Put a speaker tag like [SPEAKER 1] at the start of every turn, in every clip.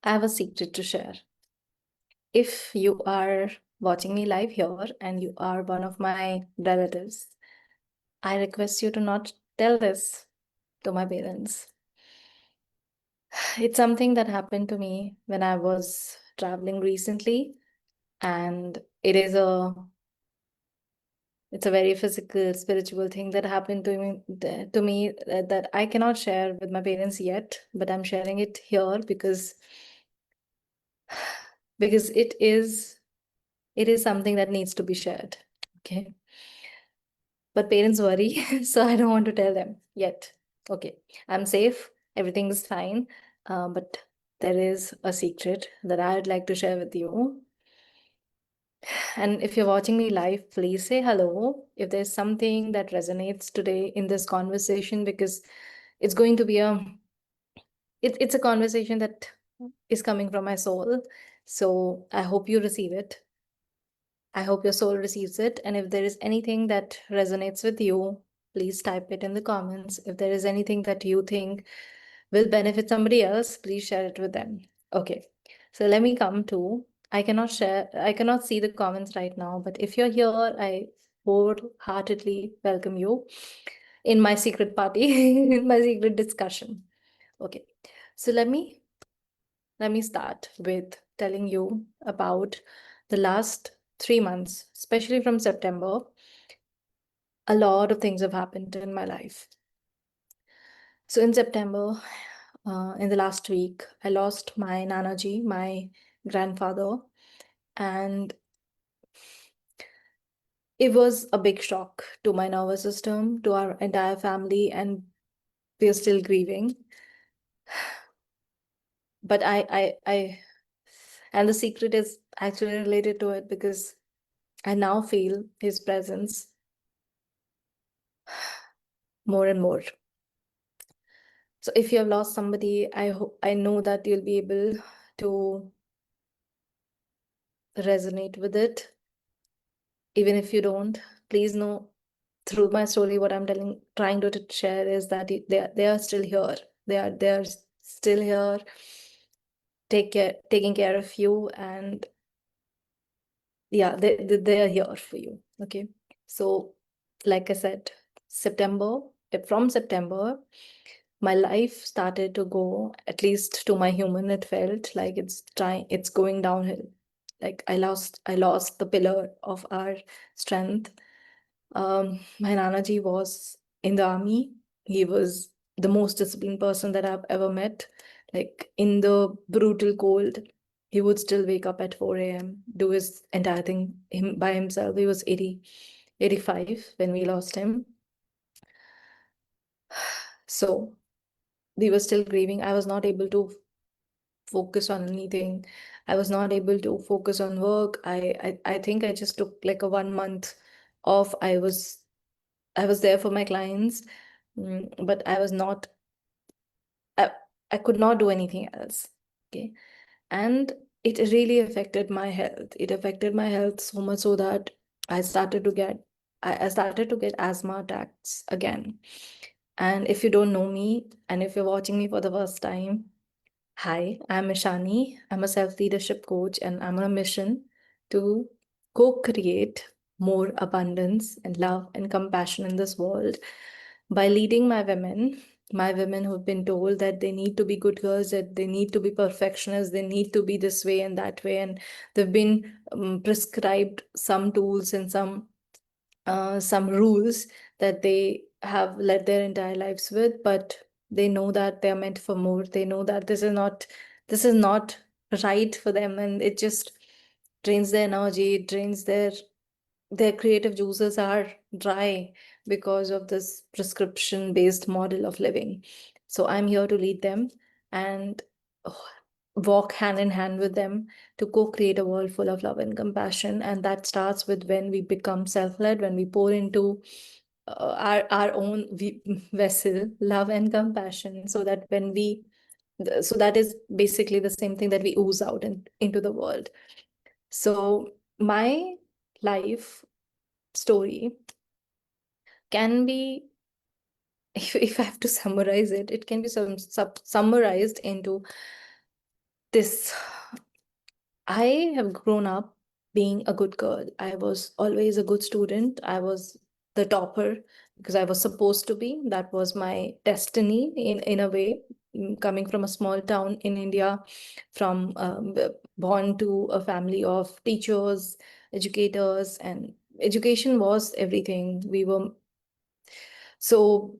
[SPEAKER 1] I have a secret to share. If you are watching me live here and you are one of my relatives, I request you to not tell this to my parents. It's something that happened to me when I was traveling recently, and it's a very physical, spiritual thing that happened to me that I cannot share with my parents yet, but I'm sharing it here because it is something that needs to be shared. Okay. But parents worry, so I don't want to tell them yet. Okay. I'm safe. Everything is fine. But there is a secret that I'd like to share with you. And if you're watching me live, please say hello. If there's something that resonates today in this conversation, because it's going to be it's a conversation that is coming from my soul. So I hope you receive it. I hope your soul receives it. And if there is anything that resonates with you, please type it in the comments. If there is anything that you think will benefit somebody else, please share it with them. Okay. So let me come to, I cannot see the comments right now, but if you're here, I wholeheartedly welcome you in my secret party, in my secret discussion. Okay. So let me start with telling you about the last 3 months, especially from September. A lot of things have happened in my life. So in September, in the last week, I lost my Nanaji, my grandfather, and it was a big shock to my nervous system, to our entire family, and we are still grieving. But and the secret is actually related to it because I now feel his presence more and more. So if you have lost somebody, I know that you'll be able to resonate with it. Even if you don't, please know through my story, what I'm trying to share is that they are still here. They are still here, taking care of you, and yeah, they are here for you. Okay, so like I said, from September, my life started to go, at least to my human, it felt like it's going downhill. Like I lost the pillar of our strength. My Nanaji was in the army. He was the most disciplined person that I've ever met. Like in the brutal cold, he would still wake up at 4 a.m., do his entire thing by himself. He was 85 when we lost him. So we were still grieving. I was not able to focus on anything. I was not able to focus on work. I think I just took like a 1 month off. I was there for my clients, but I could not do anything else. Okay. And it really affected my health. It affected my health so much so that I started to get I started to get asthma attacks again. And if you don't know me, and if you're watching me for the first time, hi, I'm Ishani. I'm a self-leadership coach, and I'm on a mission to co-create more abundance and love and compassion in this world by leading my women who've been told that they need to be good girls, that they need to be perfectionists, they need to be this way and that way, and they've been prescribed some tools and some rules that they have led their entire lives with, but they know that they're meant for more. They know that this is not right for them, and it just drains their energy, it drains their creative juices are dry because of this prescription based model of living. So I'm here to lead them and oh, walk hand in hand with them to co-create a world full of love and compassion. And that starts with when we become self-led, when we pour into our own vessel, love and compassion, so that so that is basically the same thing that we ooze out into the world. So my life story can be, if I have to summarize it, it can be summarized into this I have grown up being a good girl. I was always a good student. I was the topper because I was supposed to be. That was my destiny in a way. Coming from a small town in India, from born to a family of teachers, educators, and education was everything. We were so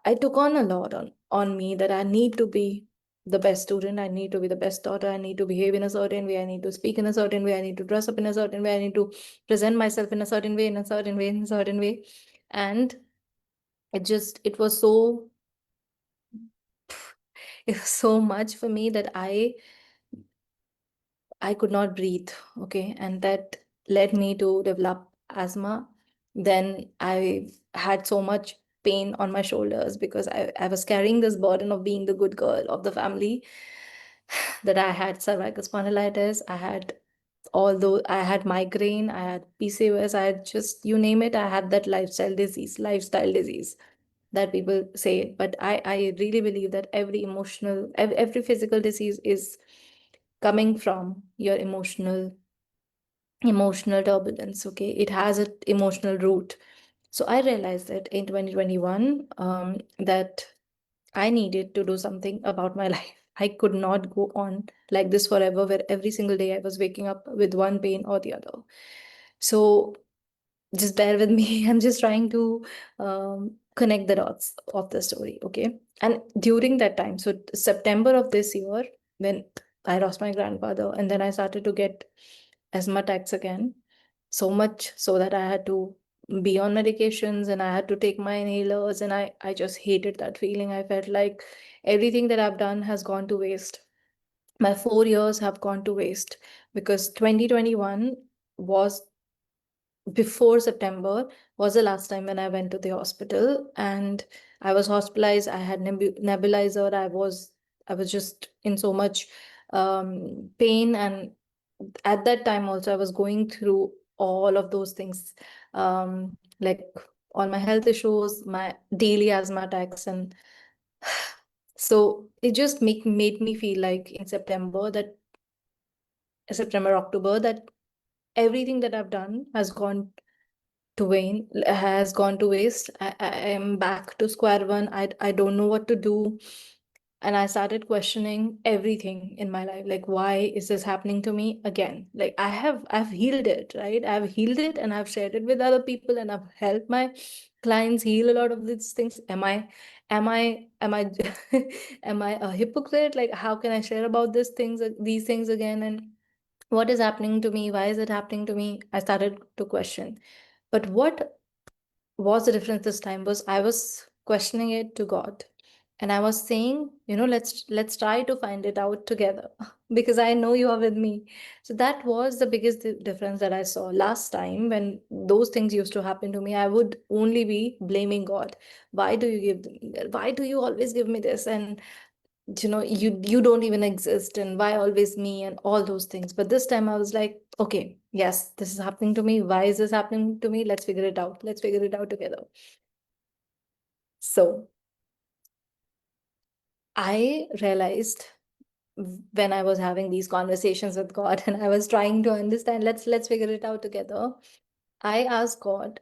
[SPEAKER 1] I took on a lot on me that I need to be the best student, I need to be the best daughter, I need to behave in a certain way, I need to speak in a certain way, I need to dress up in a certain way, I need to present myself in a certain way, in a certain way, in a certain way. And it was so it was so much for me that I could not breathe. Okay. And that led me to develop asthma. Then I had so much pain on my shoulders because I was carrying this burden of being the good girl of the family, that I had cervical spondylitis. I had migraine, I had PCOS, I had just, you name it, I had that lifestyle disease that people say. But I really believe that every physical disease is coming from your emotional turbulence. Okay, it has an emotional root. So I realized that in 2021, that I needed to do something about my life. I could not go on like this forever, where every single day I was waking up with one pain or the other. So just bear with me. I'm just trying to connect the dots of the story. Okay. And during that time, so September of this year, when I lost my grandfather, and then I started to get asthma attacks again, so much so that I had to be on medications and I had to take my inhalers, and I just hated that feeling. I felt like everything that I've done has gone to waste. My 4 years have gone to waste because 2021 was before September was the last time when I went to the hospital, and I was hospitalized. I had nebulizer. I was just in so much pain, and at that time also I was going through all of those things, like all my health issues, my daily asthma attacks, and so it just made me feel like in September, October, that everything that I've done has gone to waste. I am back to square one. I don't know what to do. And I started questioning everything in my life. Like, why is this happening to me again? Like I've healed it, right? I've healed it and I've shared it with other people and I've helped my clients heal a lot of these things. Am I am I a hypocrite? Like, how can I share about these things again? And what is happening to me? Why is it happening to me? I started to question. But what was the difference this time was I was questioning it to God. And I was saying, let's try to find it out together because I know you are with me. So that was the biggest difference that I saw. Last time when those things used to happen to me, I would only be blaming God. Why do you always give me this? And you don't even exist, and why always me, and all those things. But this time I was like, okay, yes, this is happening to me. Why is this happening to me? Let's figure it out together. So I realized when I was having these conversations with God and I was trying to understand, let's figure it out together. I asked God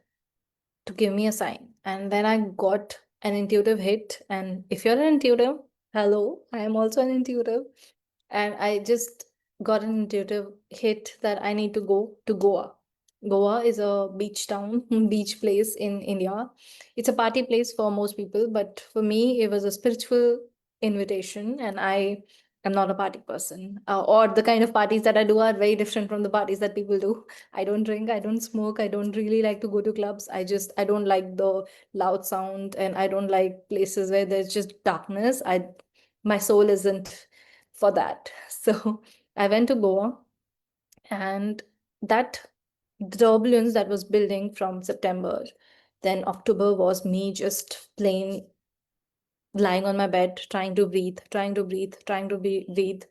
[SPEAKER 1] to give me a sign, and then I got an intuitive hit. And if you're an intuitive, hello, I am also an intuitive. And I just got an intuitive hit that I need to go to Goa. Goa is a beach town, beach place in India. It's a party place for most people, but for me, it was a spiritual invitation, and I am not a party person. Or the kind of parties that I do are very different from the parties that people do. I don't drink, I don't smoke, I don't really like to go to clubs. I don't like the loud sound, and I don't like places where there's just darkness. My soul isn't for that. So I went to Goa, and that turbulence that was building from September, then October was me just plain lying on my bed, trying to breathe, breathe.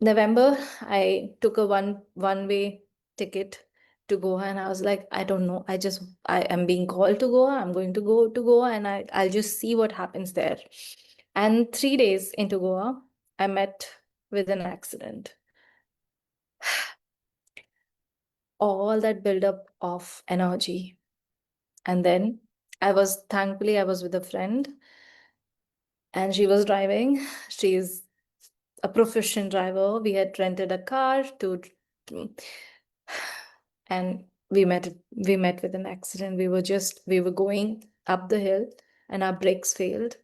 [SPEAKER 1] November, I took a one way ticket to Goa, and I was like, I don't know. I am being called to Goa. I'm going to go to Goa, and I'll just see what happens there. And 3 days into Goa, I met with an accident. All that buildup of energy. And then thankfully, I was with a friend and she was driving. She's a proficient driver. We had rented a car and we met with an accident. We were going up the hill and our brakes failed.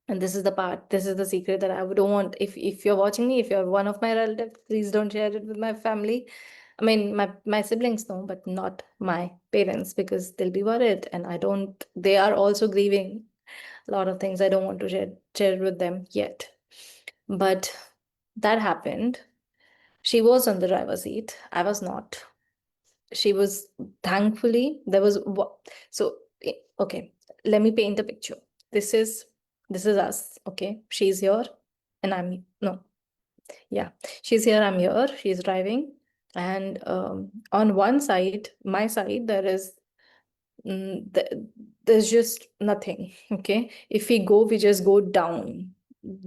[SPEAKER 1] And this is the secret that I don't want. If you're watching me, if you're one of my relatives, please don't share it with my family. I mean, my siblings know, but not my parents, because they'll be worried. And they are also grieving a lot of things. I don't want to share it with them yet. But that happened. She was on the driver's seat. I was not. She was, thankfully, there was so okay, let me paint a picture. This is us, okay? She's here and I'm no. Yeah. She's here, I'm here. She's driving. And on one side, my side, there's just nothing. Okay. If we just go down,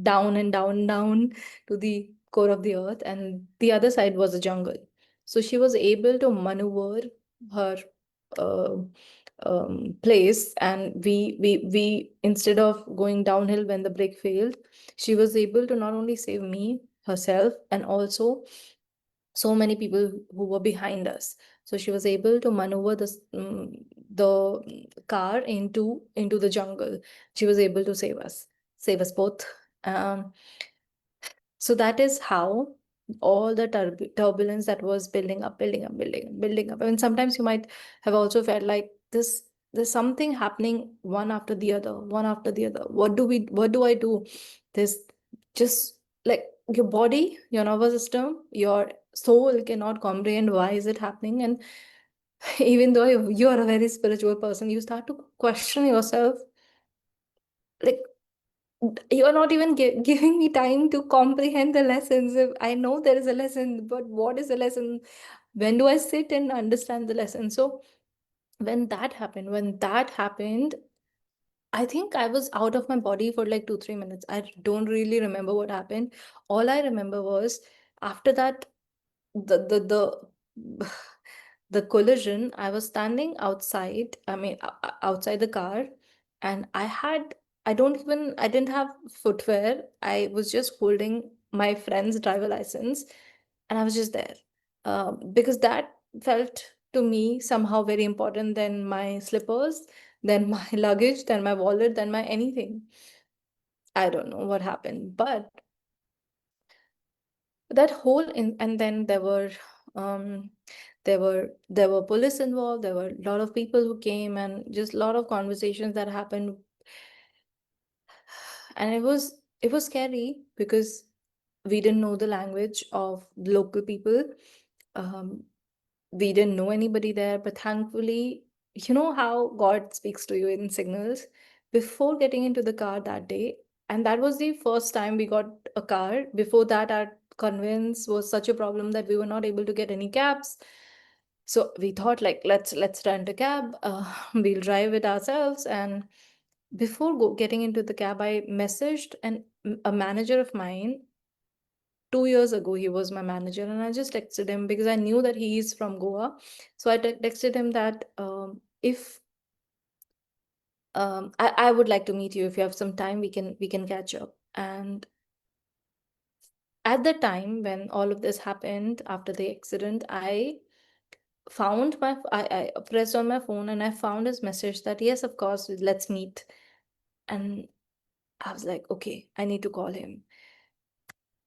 [SPEAKER 1] down and down, down to the core of the earth. And the other side was a jungle. So she was able to maneuver her uh, place. And we instead of going downhill when the brake failed, she was able to not only save me, herself, and also so many people who were behind us. So she was able to maneuver the car into the jungle. She was able to save us both. um, so that is how all the turbulence that was building up. And sometimes you might have also felt like there's something happening, one after the other, one after the other. What do I do? There's just like your body, your nervous system, your soul cannot comprehend why is it happening. And even though you are a very spiritual person, you start to question yourself, like, you are not even giving me time to comprehend the lessons. If I know there is a lesson, but what is the lesson? When do I sit and understand the lesson? So when that happened, I think I was out of my body for like 2 3 minutes. I don't really remember what happened. All I remember was, after that, the the collision, I was standing outside, I mean, outside the car. And I didn't have footwear. I was just holding my friend's driver license, and I was just there. Because that felt to me somehow very important than my slippers, than my luggage, than my wallet, than my anything. I don't know what happened, but that whole and then um there were police involved. There were a lot of people who came, and just a lot of conversations that happened. And it was scary because we didn't know the language of the local people. um we didn't know anybody there, but thankfully, you know how God speaks to you in signals. Before getting into the car that day, and that was the first time we got a car. Before that, our conveyance was such a problem that we were not able to get any cabs. So we thought, like, let's rent a cab. We'll drive it ourselves. And before getting into the cab, I messaged a manager of mine. 2 years ago, he was my manager, and I just texted him because I knew that he is from Goa. So I texted him that, if I would like to meet you. If you have some time, we can catch up. And at the time when all of this happened, after the accident, I pressed on my phone and I found his message that yes, of course, let's meet. And I was like, okay, I need to call him.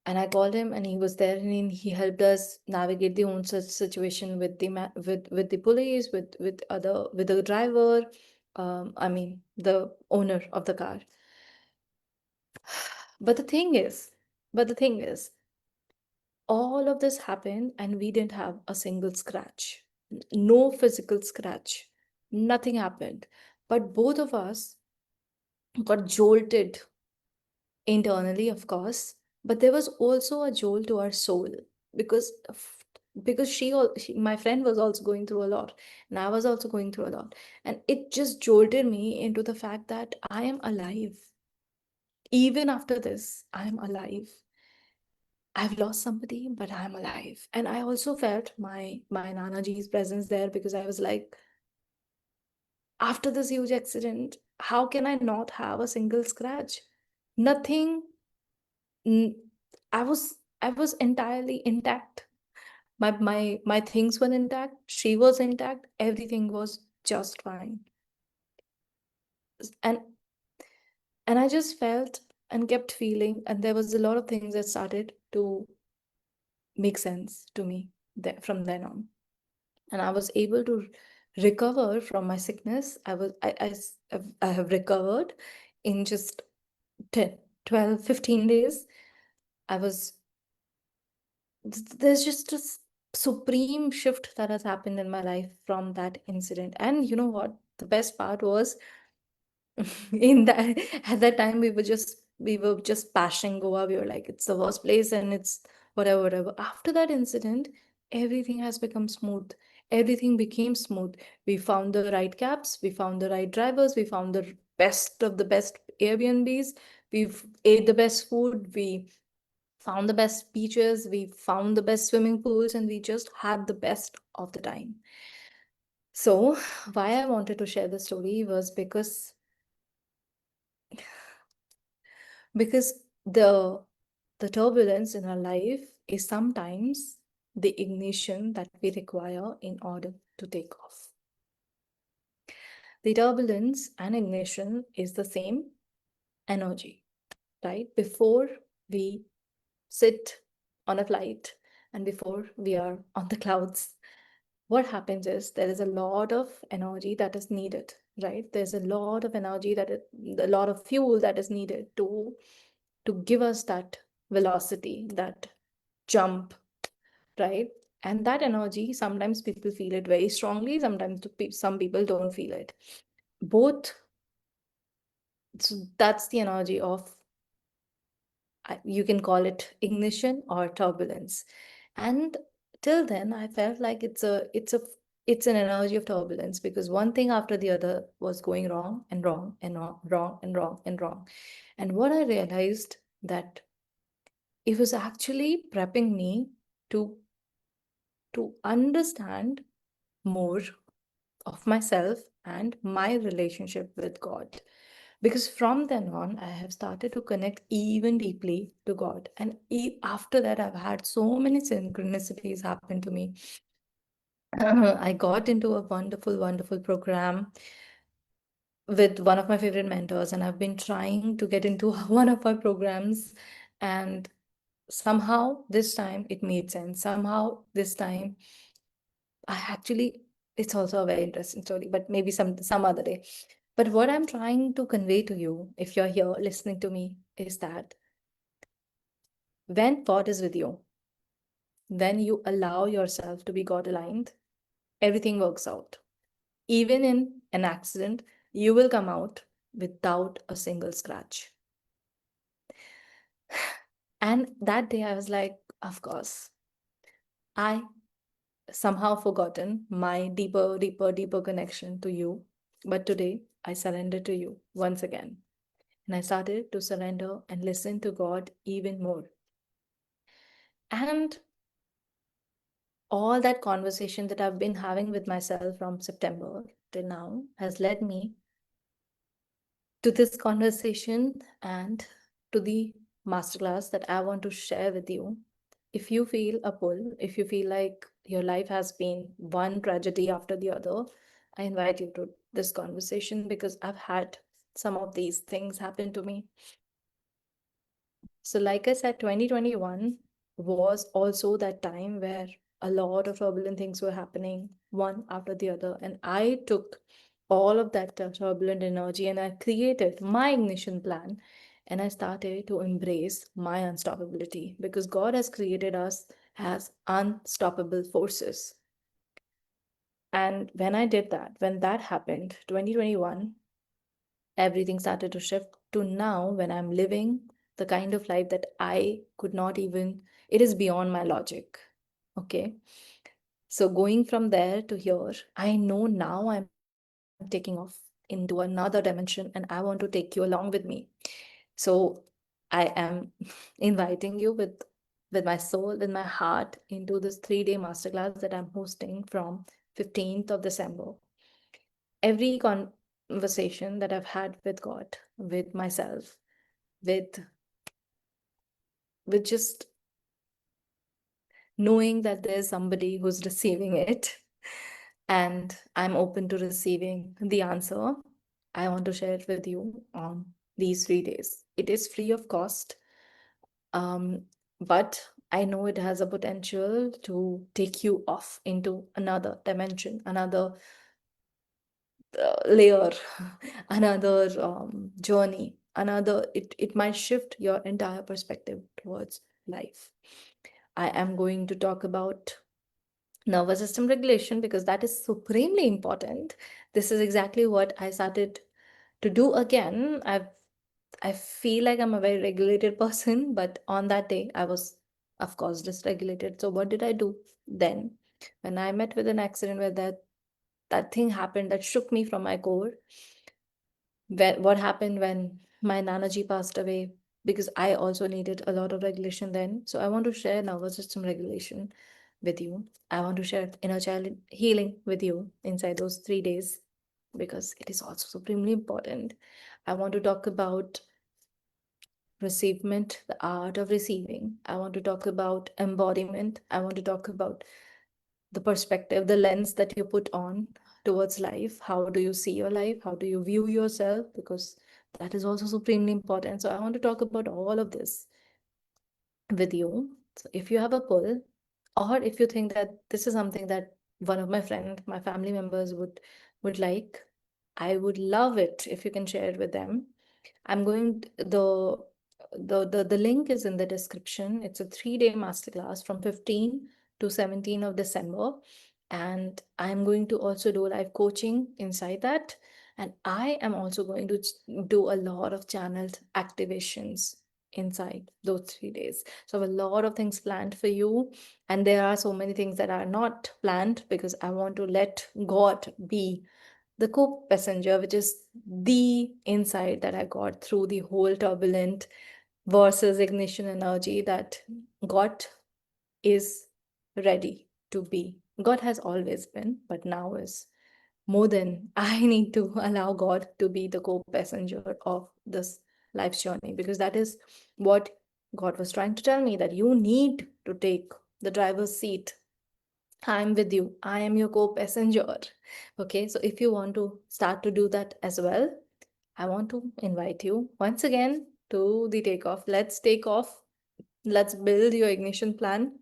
[SPEAKER 1] And I called him, and he was there, and he helped us navigate the whole situation with with the police, with the driver, I mean, the owner of the car. But the thing is, all of this happened, and we didn't have a single scratch, no physical scratch, nothing happened. But both of us got jolted internally, of course, but there was also a jolt to our soul, because my friend was also going through a lot, and I was also going through a lot. And it just jolted me into the fact that I am alive. Even after this, I am alive. I've lost somebody, but I'm alive. And I also felt my Nanaji's presence there, because I was like, after this huge accident, how can I not have a single scratch? Nothing. n- I was entirely intact. My things were intact. She was intact. Everything was just fine. And I just felt and kept feeling, and there was a lot of things that started to make sense to me there from then on. And I was able to recover from my sickness. I have recovered in just 10, 12, 15 days. I was There's just a supreme shift that has happened in my life from that incident. And you know what? The best part was, in that at that time we were just bashing Goa. We were like, it's the worst place and it's whatever, whatever. After that incident, everything has become smooth. Everything became smooth. We found the right cabs, we found the right drivers, we found the best of the best Airbnbs, we've ate the best food, we found the best beaches, we found the best swimming pools, and we just had the best of the time. So, why I wanted to share the story was because the turbulence in our life is sometimes the ignition that we require in order to take off. The turbulence and ignition is the same energy, right? Before we sit on a flight and before we are on the clouds, what happens is there is a lot of energy that is needed, right? There's a lot of energy a lot of fuel that is needed to give us that velocity, that jump, right? And that energy, sometimes people feel it very strongly, sometimes some people don't feel it. Both, so that's the energy of, you can call it ignition or turbulence. And till then, I felt like it's an energy of turbulence, because one thing after the other was going wrong and wrong and wrong, wrong and wrong and wrong. And what I realized, that it was actually prepping me to understand more of myself and my relationship with God. Because from then on, I have started to connect even deeply to God. And after that, I've had so many synchronicities happen to me. I got into a wonderful, wonderful program with one of my favorite mentors, and I've been trying to get into one of our programs. And somehow this time it made sense. Somehow this time I actually, it's also a very interesting story, but maybe some other day. But what I'm trying to convey to you, if you're here listening to me, is that when God is with you, then you allow yourself to be God aligned, everything works out. Even in an accident, you will come out without a single scratch. And that day I was like, of course, I somehow forgotten my deeper, deeper, deeper connection to you. But today I surrender to you once again. And I started to surrender and listen to God even more. And all that conversation that I've been having with myself from September till now has led me to this conversation and to the masterclass that I want to share with you. If you feel a pull, if you feel like your life has been one tragedy after the other, I invite you to this conversation, because I've had some of these things happen to me. So, like I said, 2021 was also that time where a lot of turbulent things were happening, one after the other. And I took all of that turbulent energy and I created my ignition plan. And I started to embrace my unstoppability, because God has created us as unstoppable forces. And when I did that, when that happened, 2021, everything started to shift to now, when I'm living the kind of life that I could not even, it is beyond my logic. Okay. So going from there to here, I know now I'm taking off into another dimension and I want to take you along with me. So I am inviting you with with my soul, with my heart into this 3-day masterclass that I'm hosting from 15th of December. Every conversation that I've had with God, with myself, with just knowing that there's somebody who's receiving it and I'm open to receiving the answer, I want to share it with you on these 3 days. It is free of cost, but I know it has a potential to take you off into another dimension, another layer, another journey, it might shift your entire perspective towards life. I am going to talk about nervous system regulation because that is supremely important. This is exactly what I started to do again. I feel like I'm a very regulated person, but on that day I was, of course, dysregulated. So what did I do then? When I met with an accident where that thing happened that shook me from my core, what happened when my Nanaji passed away, because I also needed a lot of regulation then. So I want to share nervous system regulation with you. I want to share inner child healing with you inside those 3 days because it is also supremely important. I want to talk about receivement, the art of receiving. I want to talk about embodiment. I want to talk about the perspective, the lens that you put on towards life. How do you see your life? How do you view yourself? Because that is also supremely important. So I want to talk about all of this with you. So if you have a pull, or if you think that this is something that one of my friends, my family members would like, I would love it if you can share it with them. I'm going the link is in the description. It's a 3-day masterclass from 15 to 17 of December. And I'm going to also do live coaching inside that. And I am also going to do a lot of channeled activations inside those 3 days. So I have a lot of things planned for you. And there are so many things that are not planned because I want to let God be the co-passenger, which is the insight that I got through the whole turbulent versus ignition energy, that God is ready to be. God has always been, but now is more than I need to allow God to be the co-passenger of this life's journey, because that is what God was trying to tell me, that you need to take the driver's seat. I'm with you. I am your co-passenger. Okay, so if you want to start to do that as well, I want to invite you once again to the takeoff. Let's take off. Let's build your ignition plan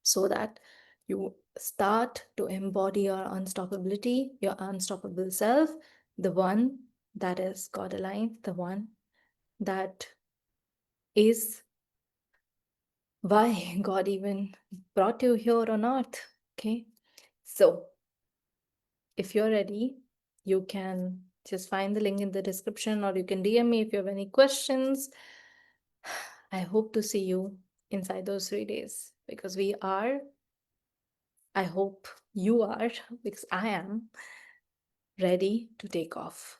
[SPEAKER 1] so that you start to embody your unstoppability, your unstoppable self, the one that is God aligned, the one that is why God even brought you here on earth. Okay, so if you're ready, you can just find the link in the description or you can DM me if you have any questions. I hope to see you inside those 3 days because I hope you are, because I am ready to take off.